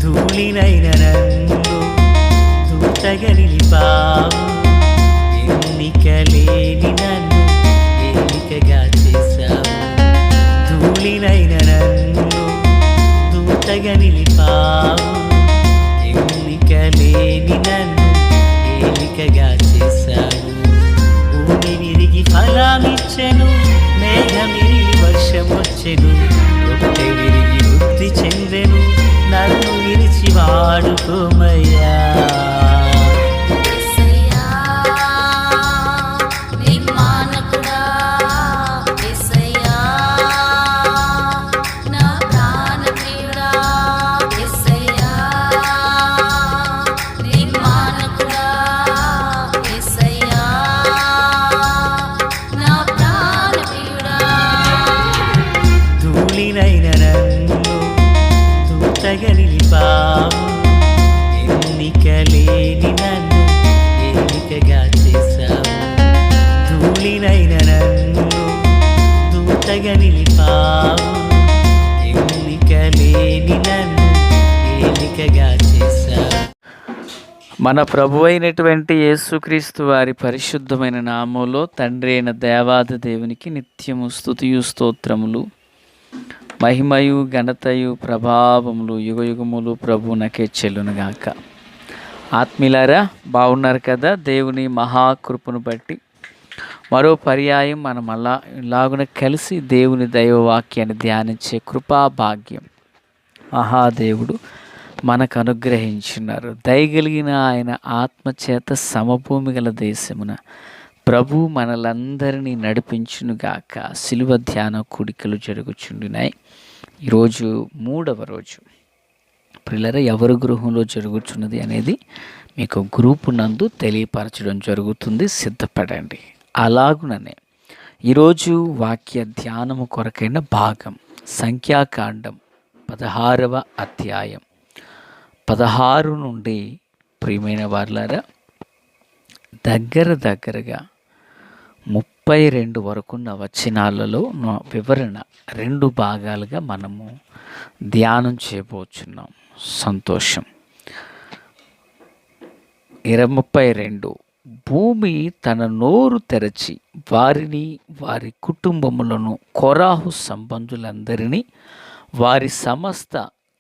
ధూళినైన నన్ను దూతగా నిలిపావు. ఎన్నికలేని నన్ను ఏలికగా చేశావు. ధూళినైన నన్ను దూతగా నిలిపావు. ఎన్నికలేని నన్ను ఏలికగా చేశావు. భూమి విరిగి ఫలమిచ్చెను, మేఘమిరిగి వర్షమొచ్చెను. రొట్టె విరిగి వృద్ధి చెందెను, నన్ను విరిచి వాడుకోమయ్యా. ధూళినైన నన్ను దూతగా నిలిపావు. ఎన్నికలేని నన్ను ఏలికగా చేశావు. ధూళినైన నన్ను దూతగా నిలిపావు. ఎన్నికలేని నన్ను ఏలికగా చేశావు. మన ప్రభు అయినటువంటి యేసుక్రీస్తు వారి పరిశుద్ధమైన నామంలో తండ్రి అయిన దేవాది దేవునికి నిత్యము స్తుతియు స్తోత్రములు, మహిమయు ఘనతయు ప్రభావములు యుగయుగములు ప్రభువునకే చెల్లునుగాక. ఆత్మీయులారా, బాగున్నారు కదా? దేవుని మహాకృపను బట్టి మరో పర్యాయం మనం ఇలాగున కలిసి దేవుని దైవవాక్యాన్ని ధ్యానించే కృపా భాగ్యం మహాదేవుడు మనకు అనుగ్రహించున్నారు. దయగలిగిన ఆయన ఆత్మచేత సమభూమి గల దేశమున ప్రభు మనలందరినీ నడిపించునుగాక. శిలువ ధ్యాన కూడికలు జరుగుచుండినాయి. ఈరోజు 3వ రోజు. పిల్లల ఎవరి గృహంలో జరుగుతున్నది అనేది మీకు గ్రూపు నందు తెలియపరచడం జరుగుతుంది, సిద్ధపడండి. అలాగుననే ఈరోజు వాక్య ధ్యానము కొరకైన భాగం సంఖ్యాకాండం 16వ అధ్యాయం 16 నుండి ప్రియమైన వారులారా దగ్గరగా 32 వరకున్న వచనాలలో వివరణ 2 భాగాలుగా మనము ధ్యానం చేయబోతున్నాం. సంతోషం. 32 భూమి తన నోరు తెరచి వారిని, వారి కుటుంబములను, కొరాహు సంబంధులందరినీ, వారి సమస్త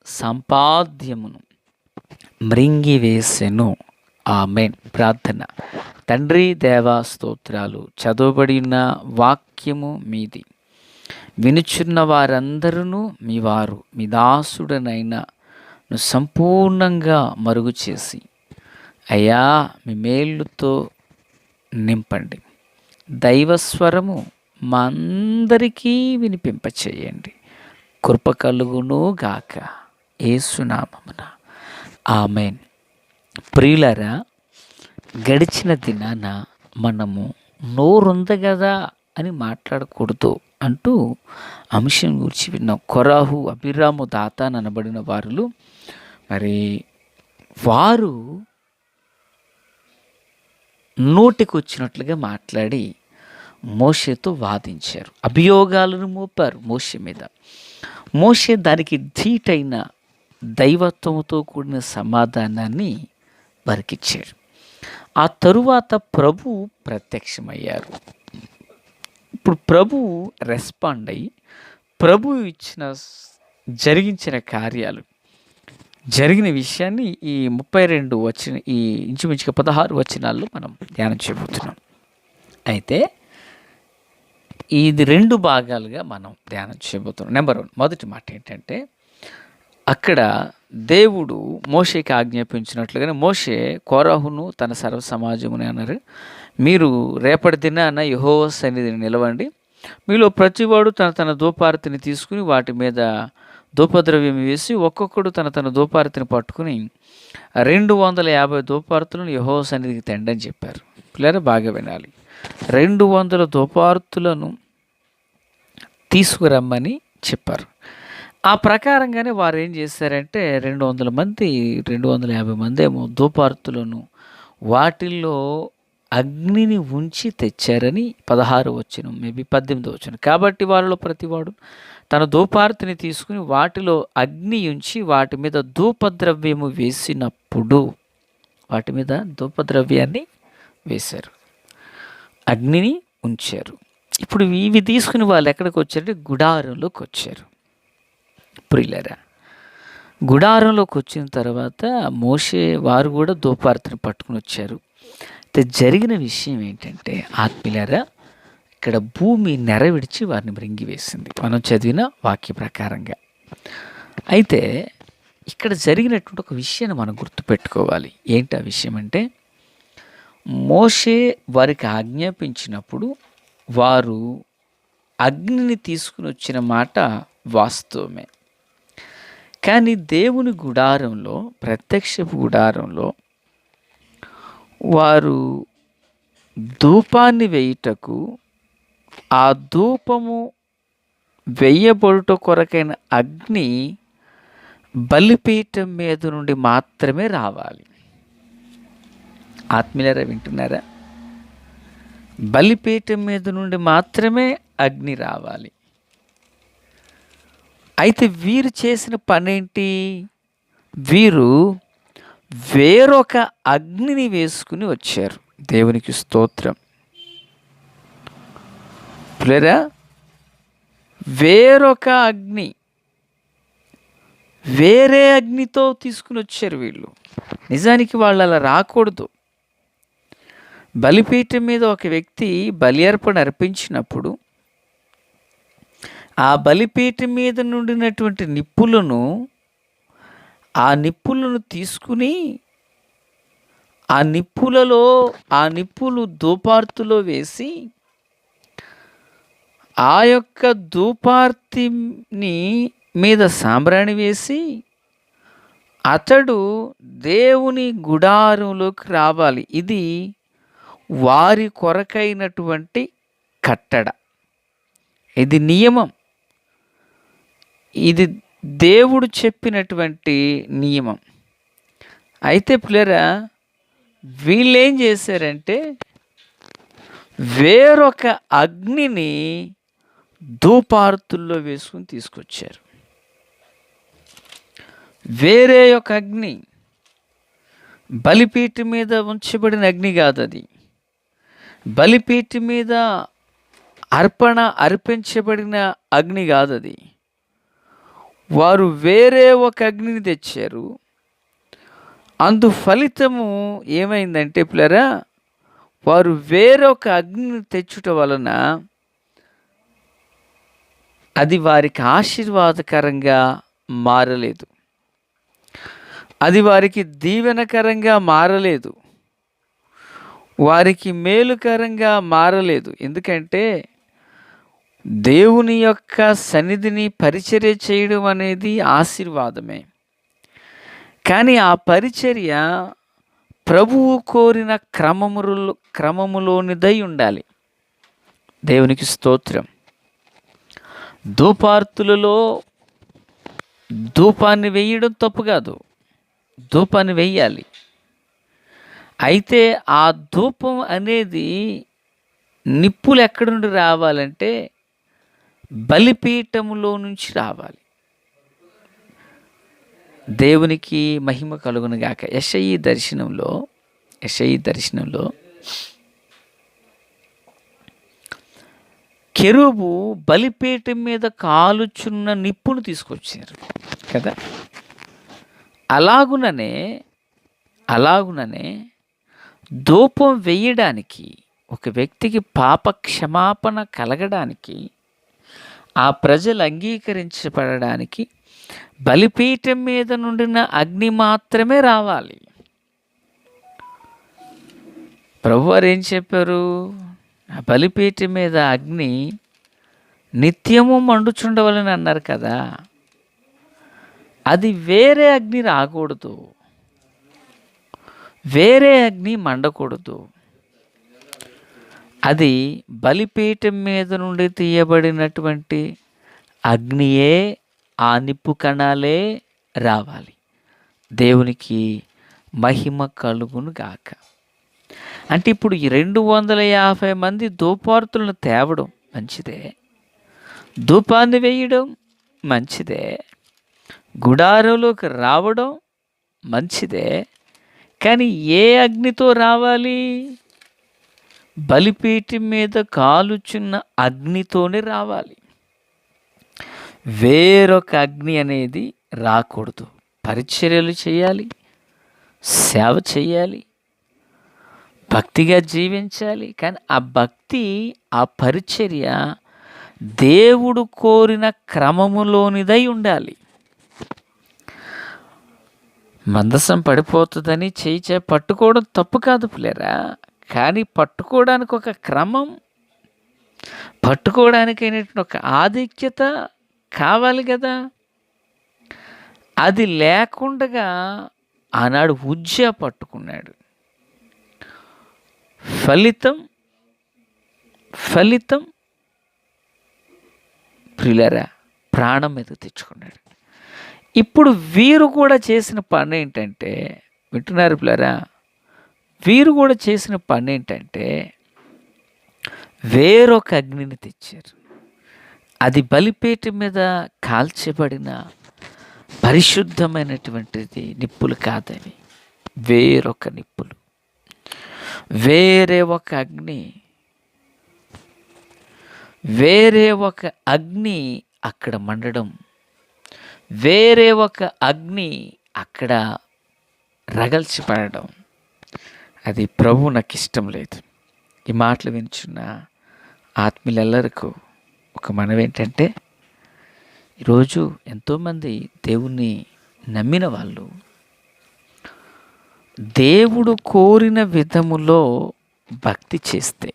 సంపాద్యమును మృంగివేసెను. ఆమేన్. ప్రార్థన. తండ్రి దేవా స్తోత్రాలు. చదవబడి ఉన్న వాక్యము మీది, వినుచున్న వారందరూ మీ వారు, మీ దాసుడనైనా సంపూర్ణంగా మరుగు చేసి అయ్యా మీ మేలుతో నింపండి. దైవస్వరము మా అందరికీ వినిపింపచేయండి. కృప కలుగును గాక యేసునామమున. ఆమేన్. ప్రియులారా, గడిచిన దినాన మనము నోరుంది కదా అని మాట్లాడకూడదు అంటూ అంశం గురించి విన్నాం. కొరాహు, అబీరాము, దాతాన్ అనబడిన వారు వారు నోటికి వచ్చినట్లుగా మాట్లాడి మోషేతో వాదించారు, అభియోగాలను మోపారు మోషే మీద. మోషే దానికి ధీటైన దైవత్వంతో కూడిన సమాధానాన్ని వారికిచ్చారు. ఆ తరువాత ప్రభు ప్రత్యక్షమయ్యారు. ఇప్పుడు ప్రభు రెస్పాండ్ అయ్యి ప్రభు జరిగించిన కార్యాలు, జరిగిన విషయాన్ని ఈ 32 వచ్చిన ఈ ఇంచుమించుగా 16 వచనాల్లో మనం ధ్యానం చేయబోతున్నాం. అయితే ఇది 2 భాగాలుగా మనం ధ్యానం చేయబోతున్నాం. నెంబర్ 1, మొదటి మాట ఏంటంటే, అక్కడ దేవుడు మోషేకి ఆజ్ఞాపించినట్లుగానే మోషే కోరాహును తన సర్వ సమాజముని అన్నారు, మీరు రేపటి దినాన యెహోవా సన్నిధిని నిలవండి. మీలో ప్రతివాడు తన ధూపారతిని తీసుకుని వాటి మీద ధూపద్రవ్యం వేసి ఒక్కొక్కడు తన ధూపారతిని పట్టుకుని 250 ధూపారతులను యెహోవా సన్నిధికి తెండని చెప్పారు. పిల్లలు బాగా వినాలి. 200 ధూపారతులను తీసుకురమ్మని చెప్పారు. ఆ ప్రకారంగానే వారు ఏం చేశారంటే 250 మంది ఏమో ధూపార్తులను వాటిల్లో అగ్నిని ఉంచి తెచ్చారని 16 వచనం, మేబీ 18 వచనం. కాబట్టి వారిలో ప్రతివాడు తన ధూపార్తిని తీసుకుని వాటిలో అగ్ని ఉంచి వాటి మీద ధూపద్రవ్యము వేసినప్పుడు, వాటి మీద ధూపద్రవ్యాన్ని వేశారు, అగ్నిని ఉంచారు. ఇప్పుడు ఇవి తీసుకుని వాళ్ళు ఎక్కడికి వచ్చారంటే గుడారంలోకి వచ్చారు. ప్రియులారా, గుడారంలోకి వచ్చిన తర్వాత మోషే వారు కూడా ధూపార్తిని పట్టుకుని వచ్చారు. అయితే జరిగిన విషయం ఏంటంటే ఆత్మీయులారా, ఇక్కడ భూమి నెరవిడిచి వారిని మృంగివేసింది, మనం చదివిన వాక్య ప్రకారంగా. అయితే ఇక్కడ జరిగినటువంటి ఒక విషయాన్ని మనం గుర్తుపెట్టుకోవాలి. ఏంటి ఆ విషయం అంటే, మోషే వారికి ఆజ్ఞాపించినప్పుడు వారు అగ్నిని తీసుకుని వచ్చిన మాట వాస్తవమే. కానీ దేవుని గుడారంలో, ప్రత్యక్షపు గుడారంలో వారు ధూపాన్ని వేయుటకు, ఆ ధూపము వెయ్యబడుట కొరకైన అగ్ని బలిపీఠం మీద నుండి మాత్రమే రావాలి. ఆత్మీయులారా, వింటున్నారా? బలిపీఠం మీద నుండి మాత్రమే అగ్ని రావాలి. అయితే వీరు చేసిన పనేంటి? వీరు వేరొక అగ్నిని వేసుకుని వచ్చారు. దేవునికి స్తోత్రం. ప్రియరా, వేరొక అగ్ని, వేరే అగ్నితో తీసుకుని వచ్చారు వీళ్ళు. నిజానికి వాళ్ళు అలా రాకూడదు. బలిపీఠం మీద ఒక వ్యక్తి బలి అర్పణ అర్పించినప్పుడు ఆ బలిపీఠం మీద నుండినటువంటి నిప్పులను, ఆ నిప్పులను తీసుకుని ఆ నిప్పులు ధూపార్తిలో వేసి ఆ యొక్క ధూపార్తిని మీద సాంబ్రాణి వేసి అతడు దేవుని గుడారంలోకి రావాలి. ఇది వారి కొరకైనటువంటి కట్టడ, ఇది నియమం, ఇది దేవుడు చెప్పినటువంటి నియమం. అయితే ప్రియరా, వీళ్ళేం చేశారంటే వేరొక అగ్నిని ధూపార్తుల్లో వేసుకుని తీసుకొచ్చారు. వేరే ఒక అగ్ని, బలిపీఠం మీద ఉంచబడిన అగ్ని కాదు అది. బలిపీఠం మీద అర్పించబడిన అగ్ని కాదు అది. వారు వేరే ఒక అగ్నిని తెచ్చారు. అందు ఫలితము ఏమైందంటే పిల్లరా, వారు వేరొక అగ్నిని తెచ్చుట వలన అది వారికి ఆశీర్వాదకరంగా మారలేదు, అది వారికి దీవెనకరంగా మారలేదు, వారికి మేలుకరంగా మారలేదు. ఎందుకంటే దేవుని యొక్క సన్నిధిని పరిచర్య చేయడం అనేది ఆశీర్వాదమే. కానీ ఆ పరిచర్య ప్రభువు కోరిన క్రమములోనిదై ఉండాలి. దేవునికి స్తోత్రం. ధూపార్తులలో ధూపాన్ని వేయడం తప్పు కాదు, ధూపాన్ని వేయాలి. అయితే ఆ ధూపం అనేది నిప్పులు ఎక్కడి నుండి రావాలంటే బలిపీఠములో నుంచి రావాలి. దేవునికి మహిమ కలుగును గాక. యెషయి దర్శనంలో కెరూబు బలిపీఠం మీద కాలుచున్న నిప్పును తీసుకొచ్చారు కదా. అలాగుననే ధూపం వేయడానికి, ఒక వ్యక్తికి పాప క్షమాపణ కలగడానికి, ఆ ప్రజలు అంగీకరించబడడానికి బలిపీఠం మీద నుండిన అగ్ని మాత్రమే రావాలి. ప్రభువారు ఏం చెప్పారు? ఆ బలిపీఠం మీద అగ్ని నిత్యము మండుచుండవలని అన్నారు కదా. అది వేరే అగ్ని రాకూడదు, వేరే అగ్ని మండకూడదు. అది బలిపీఠం మీద నుండి తీయబడినటువంటి అగ్నియే, ఆ నిప్పు కణాలే రావాలి. దేవునికి మహిమ కలుగును గాక. అంటే ఇప్పుడు ఈ 250 మంది ధూపార్తులను తేవడం మంచిదే. ధూపాన్ని వేయడం మంచిదే, గుడారంలోకి రావడం మంచిదే. కానీ ఏ అగ్నితో రావాలి? బలిపీఠం మీద కాలుచున్న అగ్నితోనే రావాలి. వేరొక అగ్ని అనేది రాకూడదు. పరిచర్యలు చేయాలి, సేవ చేయాలి, భక్తిగా జీవించాలి. కానీ ఆ భక్తి, ఆ పరిచర్య దేవుడు కోరిన క్రమములోనిదై ఉండాలి. మందసం పడిపోతుందని చేయి పట్టుకోవడం తప్పు కాదు పిల్లరా. కానీ పట్టుకోవడానికి ఒక క్రమం, పట్టుకోవడానికైనటువంటి ఒక ఆధిక్యత కావాలి కదా. అది లేకుండా ఆనాడు ఉజ్జా పట్టుకున్నాడు. ఫలితం ప్రియులారా ప్రాణం మీద తెచ్చుకున్నాడు. ఇప్పుడు వీరు కూడా చేసిన పని ఏంటంటే, వింటున్నారు పిల్లరా, వీరు కూడా చేసిన పని ఏంటంటే వేరొక అగ్నిని తెచ్చారు. అది బలిపీఠం మీద కాల్చబడిన పరిశుద్ధమైనటువంటిది నిప్పులు కాదవి, వేరొక నిప్పులు, వేరే ఒక అగ్ని అక్కడ మండడం, వేరే ఒక అగ్ని అక్కడ రగల్చి పడడం, అది ప్రభువు నాకు ఇష్టం లేదు. ఈ మాటలు వింటున్న ఆత్మీయులెల్లరికూ ఒక మనవి ఏంటంటే, ఈరోజు ఎంతోమంది దేవుణ్ణి నమ్మిన వాళ్ళు దేవుడు కోరిన విధములో భక్తి చేస్తే,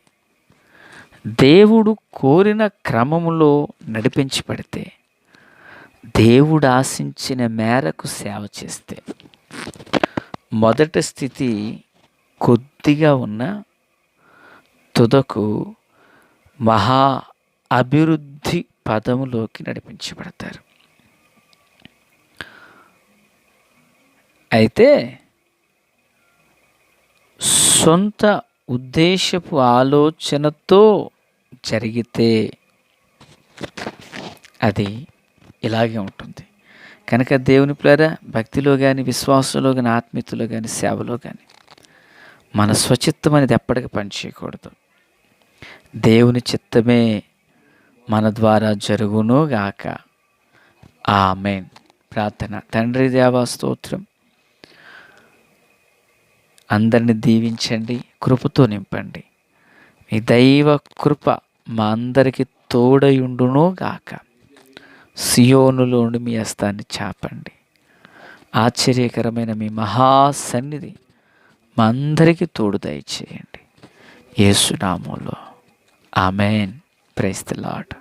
దేవుడు కోరిన క్రమములో నడిపించబడితే, దేవుడు ఆశించిన మేరకు సేవ చేస్తే, మొదటి స్థితి కొద్దిగా ఉన్న తుదకు మహా అభివృద్ధి పదములోకి నడిపించబడతారు. అయితే సొంత ఉద్దేశపు ఆలోచనతో జరిగితే అది ఇలాగే ఉంటుంది. కనుక దేవుని ప్రేర భక్తిలో కానీ, విశ్వాసంలో కానీ, ఆత్మీయతలో కానీ, సేవలో కానీ మన స్వచిత్తం అనేది ఎప్పటికీ పనిచేయకూడదు. దేవుని చిత్తమే మన ద్వారా జరుగును గాక. ఆమేన్. ప్రార్థన. తండ్రి దేవా స్తోత్రం. అందరిని దీవించండి, కృపతో నింపండి. మీ దైవ కృప మా అందరికీ తోడయుండును గాక. సియోనులోని మీ హస్తాన్ని చాపండి. ఆశ్చర్యకరమైన మీ మహాసన్నిధి మా అందరికీ తోడు దయచేయండి. యేసు నామములో ఆమేన్. Praise the lord.